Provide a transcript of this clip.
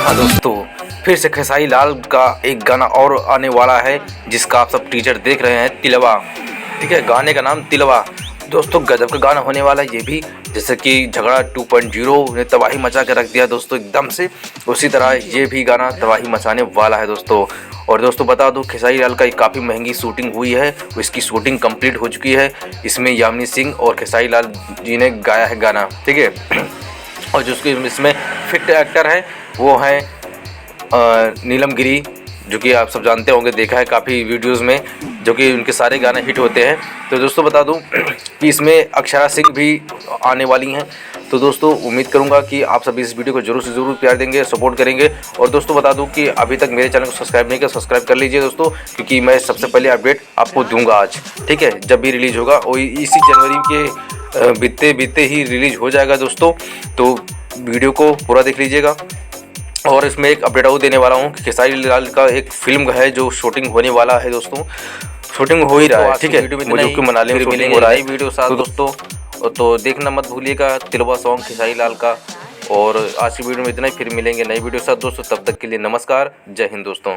हाँ दोस्तों, फिर से खेसारी लाल का एक गाना और आने वाला है जिसका आप सब टीजर देख रहे हैं, तिलवा। ठीक है, गाने का नाम तिलवा। दोस्तों गजब का गाना होने वाला है ये भी। जैसे कि झगड़ा 2.0 ने तबाही मचा के रख दिया दोस्तों एकदम से, उसी तरह ये भी गाना तबाही मचाने वाला है दोस्तों। और दोस्तों बता दूं, खेसारी लाल का एक काफ़ी महंगी शूटिंग हुई है, इसकी शूटिंग कंप्लीट हो चुकी है। इसमें यामिनी सिंह और खेसारी लाल जी ने गाया है गाना, ठीक है। और जो इसमें फिट एक्टर है वो है नीलम गिरी, जो कि आप सब जानते होंगे, देखा है काफ़ी वीडियोस में, जो कि उनके सारे गाने हिट होते हैं। तो दोस्तों बता दूं कि इसमें अक्षरा सिंह भी आने वाली हैं। तो दोस्तों उम्मीद करूंगा कि आप सभी इस वीडियो को जरूर से ज़रूर प्यार देंगे, सपोर्ट करेंगे। और दोस्तों बता दूं कि अभी तक मेरे चैनल को सब्सक्राइब नहीं किया, सब्सक्राइब कर लीजिए दोस्तों, क्योंकि मैं सबसे पहले अपडेट आपको दूंगा आज, ठीक है। जब भी रिलीज़ होगा और इसी जनवरी के बीते ही रिलीज़ हो जाएगा दोस्तों। तो वीडियो को पूरा देख लीजिएगा। और इसमें एक अपडेट और देने वाला हूँ कि खेसारी लाल का एक फिल्म है जो शूटिंग होने वाला है दोस्तों, शूटिंग हो ही रहा है, ठीक है। जो कि मनाली में शूटिंग हो रहा है वीडियो साथ दोस्तों, तो देखना मत भूलिएगा तिलवा सॉन्ग खेसारी लाल का। और आज की वीडियो में इतना ही, फिर मिलेंगे नई वीडियो साथ दोस्तों। तब तक के लिए नमस्कार, जय हिंद दोस्तों।